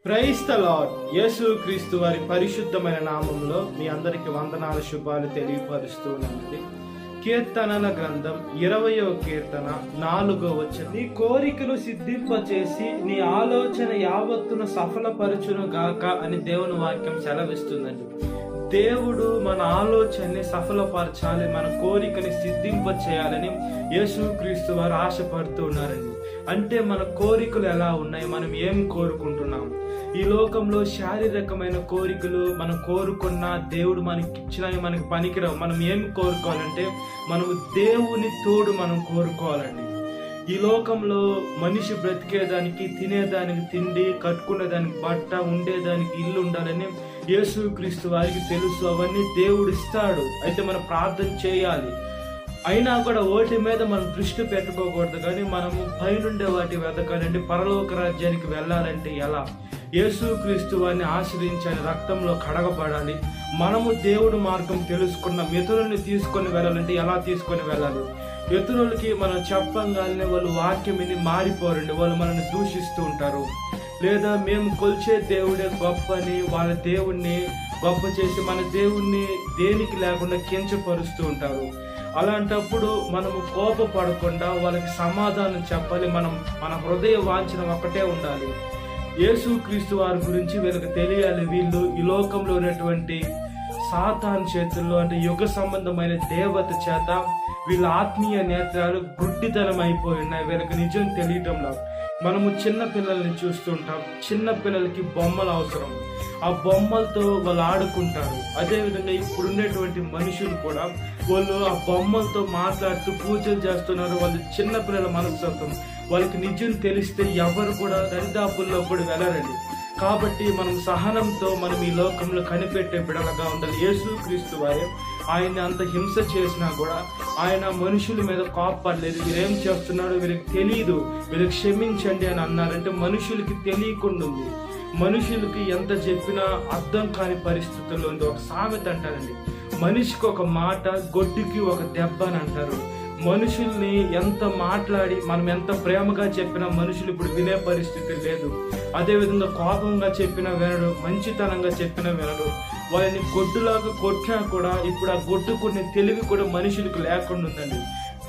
Praise the lord. యేసు క్రీస్తు వారి పరిశుద్ధమైన నామంలో మీ అందరికి వందనాల శుభాలు తెలియపరుస్తున్నది. కీర్తనల గ్రంథం 20వ కీర్తన 4వ వచనం, నీ కోరికలు సిద్ధింపచేసి నీ ఆలోచన యావత్తును సఫలపరచును గాక అని దేవుని వాక్యం సెలవిస్తుందండి. దేవుడు మన ఆలోచనని సఫలపరచాలి, మన కోరికని సిద్ధింప చేయాలని యేసుక్రీస్తు వారు ఆశపడుతూ ఉన్నారండి. అంటే మన కోరికలు ఎలా ఉన్నాయి, మనం ఏం కోరుకుంటున్నాం? ఈ లోకంలో శారీరకమైన కోరికలు మనం కోరుకున్న దేవుడు మనకి ఇచ్చినవి మనకి పనికిరావు. మనం ఏం కోరుకోవాలంటే మనము దేవుని తోడు మనం కోరుకోవాలండి. ఈ లోకంలో మనిషి బ్రతికేదానికి, తినేదానికి తిండి, కట్టుకునేదానికి బట్ట, ఉండేదానికి ఇల్లు ఉండాలని యేసుక్రీస్తు వారికి తెలుసు. అవన్నీ దేవుడు ఇస్తాడు. అయితే మనం ప్రార్థన చేయాలి. అయినా కూడా వాటి మీద మనం దృష్టి పెట్టుకోకూడదు, కానీ మనము పైనుండే వాటి వెతకాలంటే పరలోక రాజ్యానికి వెళ్ళాలంటే ఎలా? యేసుక్రీస్తు వారిని ఆశ్రయించాలి, రక్తంలో కడగబడాలి. మనము దేవుడు మార్గం తెలుసుకున్న ఇతరుల్ని తీసుకొని వెళ్ళాలంటే ఎలా తీసుకొని వెళ్ళాలి? ఇతరులకి మనం చెప్పంగానే వాళ్ళు వాక్యం విని మారిపోరండి. వాళ్ళు మనల్ని దూషిస్తూ ఉంటారు. లేదా మేము కొలిచే దేవుడే గొప్ప అని వాళ్ళ దేవుణ్ణి గొప్ప చేసి మన దేవుణ్ణి దేనికి లేకుండా కించపరుస్తూ ఉంటారు. అలాంటప్పుడు మనము కోపపడకుండా వాళ్ళకి సమాధానం చెప్పాలి. మన హృదయ వాంఛన ఒకటే ఉండాలి, యేసుక్రీస్తు వారి గురించి వీళ్ళకి తెలియాలి. వీళ్ళు ఈ లోకంలో ఉన్నటువంటి సాతాను చేతుల్లో, అంటే యుగ సంబంధమైన దేవత చేత వీళ్ళ ఆత్మీయ నేత్రాలు గుడ్డితనం అయిపోయి ఉన్నాయి. వీళ్ళకి నిజం తెలియటంలో మనము చిన్న పిల్లల్ని చూస్తుంటాం. చిన్న పిల్లలకి బొమ్మలు అవసరం. ఆ బొమ్మలతో వాళ్ళు ఆడుకుంటారు. అదేవిధంగా ఇప్పుడున్నటువంటి మనుషులు కూడా వాళ్ళు ఆ బొమ్మలతో మాట్లాడుతూ పూజలు చేస్తున్నారు. వాళ్ళు చిన్న పిల్లల మనస్తత్వం. వాళ్ళకి నిజం తెలిస్తే ఎవరు కూడా దరిదాపుల్లో కూడా వెళ్ళరండి. కాబట్టి మనం సహనంతో మనం ఈ లోకంలో కనిపెట్టే బిడలగా ఉండాలి. యేసుక్రీస్తు వారే ఆయన అంత హింస చేసినా కూడా ఆయన మనుషుల మీద కోపపడలేదు. వీరేం చేస్తున్నాడో వీరికి తెలియదు, వీరికి క్షమించండి అని అన్నారంటే మనుషులకి తెలియకుండా ఉంది. మనుషులకి ఎంత చెప్పినా అర్థం కాని పరిస్థితుల్లో ఉంది. ఒక సామెత అంటారండి, మనిషికి ఒక మాట, గొడ్డుకి ఒక దెబ్బ అని అంటారు. మనుషుల్ని ఎంత మాట్లాడి మనం ఎంత ప్రేమగా చెప్పినా మనుషులు ఇప్పుడు వినే పరిస్థితి లేదు. అదేవిధంగా కోపంగా చెప్పినా వినడు, మంచితనంగా చెప్పినా వినడు. వాళ్ళని గొడ్డులాగా కొట్టినా కూడా ఇప్పుడు ఆ గొడ్డుకునే తెలివి కూడా మనుషులకు లేకుండా ఉందండి.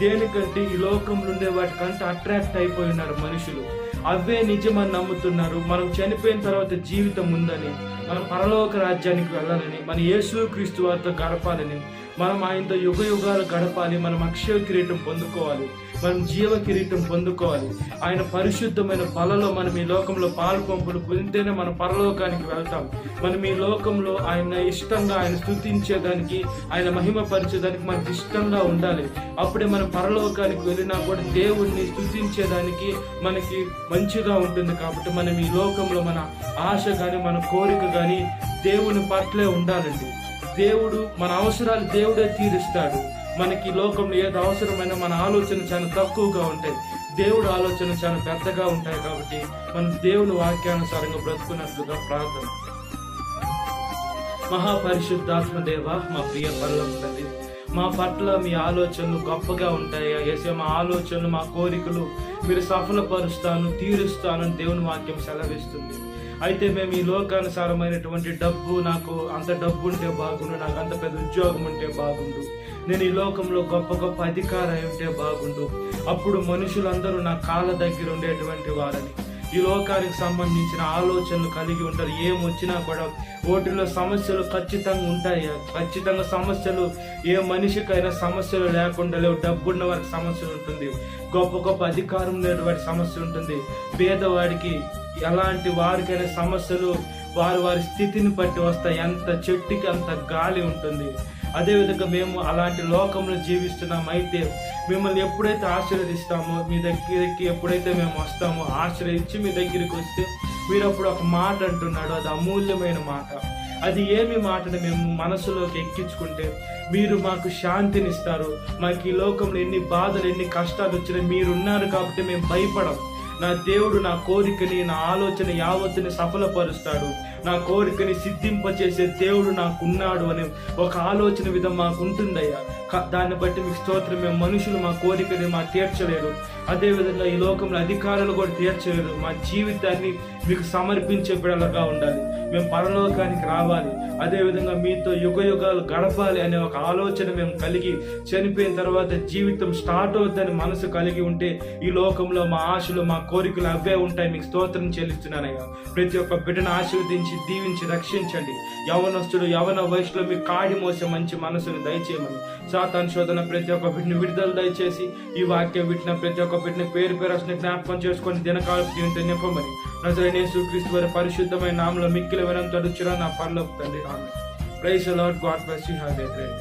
దేనికంటే ఈ లోకంలో ఉండే వాటికంటే అట్రాక్ట్ అయిపోయినారు మనుషులు. అవే నిజమని నమ్ముతున్నారు. మనం చనిపోయిన తర్వాత జీవితం ఉందని, మనం పరలోక రాజ్యానికి వెళ్ళాలని, మన యేసుక్రీస్తు వారితో గడపాలని, మనం ఆయనతో యుగ యుగాలు గడపాలి. మనం అక్షయ కిరీటం పొందుకోవాలి, మనం జీవ కిరీటం పొందుకోవాలి. ఆయన పరిశుద్ధమైన బలలో మనం ఈ లోకంలో పాలు పంపులు పొందితేనే మనం పరలోకానికి వెళ్తాం. మనం ఈ లోకంలో ఆయన ఇష్టంగా ఆయన స్తుతించేదానికి, ఆయన మహిమపరిచేదానికి మనకి ఇష్టంగా ఉండాలి. అప్పుడే మనం పరలోకానికి వెళ్ళినా కూడా దేవుణ్ణి స్తుతించేదానికి మనకి మంచిగా ఉంటుంది. కాబట్టి మనం ఈ లోకంలో మన ఆశ కానీ మన కోరిక కానీ దేవుని పట్లే ఉండాలండి. దేవుడు మన అవసరాలు దేవుడే తీరుస్తాడు. మనకి లోకంలో ఏది అవసరమైనా మన ఆలోచన చాలా తక్కువగా ఉంటాయి, దేవుడు ఆలోచన చాలా పెద్దగా ఉంటాయి. కాబట్టి మనం దేవుని వాక్యానుసారంగా బ్రతుకున్నట్లుగా ప్రార్థన. మహాపరిశుద్ధాత్మ దేవ, మా ప్రియ పరలోక తండ్రి, మా పట్ల మీ ఆలోచనలు గొప్పగా ఉంటాయా యేసయ్య? మా ఆలోచనలు, మా కోరికలు మీరు సఫలపరుస్తాను, తీరుస్తాను దేవుని వాక్యం సెలవిస్తుంది. అయితే మేము ఈ లోకానుసారమైనటువంటి డబ్బు, నాకు అంత డబ్బు ఉంటే బాగుండు, నాకు అంత పెద్ద ఉద్యోగం ఉంటే బాగుండు, నేను ఈ లోకంలో గొప్ప గొప్ప అధికారం ఉంటే బాగుండు, అప్పుడు మనుషులందరూ నా కాళ్ళ దగ్గర ఉండేటువంటి వారని ఈ లోకానికి సంబంధించిన ఆలోచనలు కలిగి ఉంటారు. ఏమొచ్చినా కూడా వాటిలో సమస్యలు ఖచ్చితంగా ఉంటాయి. ఖచ్చితంగా సమస్యలు, ఏ మనిషికైనా సమస్యలు లేకుండా లేవు. డబ్బున్న వారికి సమస్య ఉంటుంది, గొప్ప గొప్ప అధికారం లేని వారికి సమస్య ఉంటుంది. పేదవాడికి, ఎలాంటి వారికైనా సమస్యలు వారి స్థితిని బట్టి వస్తాయి. ఎంత చెట్టుకి అంత గాలి ఉంటుంది. అదేవిధంగా మేము అలాంటి లోకంలో జీవిస్తున్నాం. అయితే మిమ్మల్ని ఎప్పుడైతే ఆశీర్వదిస్తామో, మీ దగ్గరికి ఎప్పుడైతే మేము వస్తామో, ఆశ్రయించి మీ దగ్గరికి వస్తే మీరు అప్పుడు ఒక మాట అంటున్నాడు, అది అమూల్యమైన మాట. అది ఏమి మాటని మేము మనసులోకి ఎక్కించుకుంటే మీరు మాకు శాంతినిస్తారు. మాకు ఈ లోకంలో ఎన్ని బాధలు, ఎన్ని కష్టాలు వచ్చినా మీరున్నారు కాబట్టి మేము భయపడం. నా దేవుడు నా కోరికని, నా ఆలోచన యావత్తుని సఫలపరుస్తాడు. నా కోరికని సిద్ధింపచేసే దేవుడు నాకున్నాడు అనే ఒక ఆలోచన విధం మాకు ఉంటుందయ్యా. దాన్ని బట్టి మీకు స్తోత్రం. మేము మనుషులు మా కోరికని తీర్చలేరు, అదేవిధంగా ఈ లోకంలో అధికారులు కూడా తీర్చలేరు. మా జీవితాన్ని మీకు సమర్పించే బిడ్డలుగా ఉండాలి, మేము పరలోకానికి రావాలి, అదేవిధంగా మీతో యుగ యుగాలు గడపాలి అనే ఒక ఆలోచన మేము కలిగి చనిపోయిన తర్వాత జీవితం స్టార్ట్ అవుతుందని మనసు కలిగి ఉంటే ఈ లోకంలో మా ఆశలు మా కోరికలు అవే ఉంటాయి. మీకు స్తోత్రం చెల్లిస్తున్నానయ్యా. ప్రతి ఒక్క బిడ్డను ఆశీర్వదించి దీవించి రక్షించండి. యవనస్తుడు యవన వయసులో మీ కాడి మోసే మంచి మనసును దయచేయమని, సాతాను శోధన ప్రతి ఒక్క బిడ్డను విడుదల దయచేసి ఈ వాక్యం విట్టిన ప్రతి ఒక్క బిడ్డని పేరు పేరు జ్ఞాపకం చేసుకొని దినకాల జీవితం నింపమని నజరేయుడైన యేసుక్రీస్తు వారి పరిశుద్ధమైన నామములో మిక్కిలి వినంతో అడుగుచున్నాను నా పరలోక తండ్రి. ఆమేన్. Praise the lord. God bless you. Have a great day.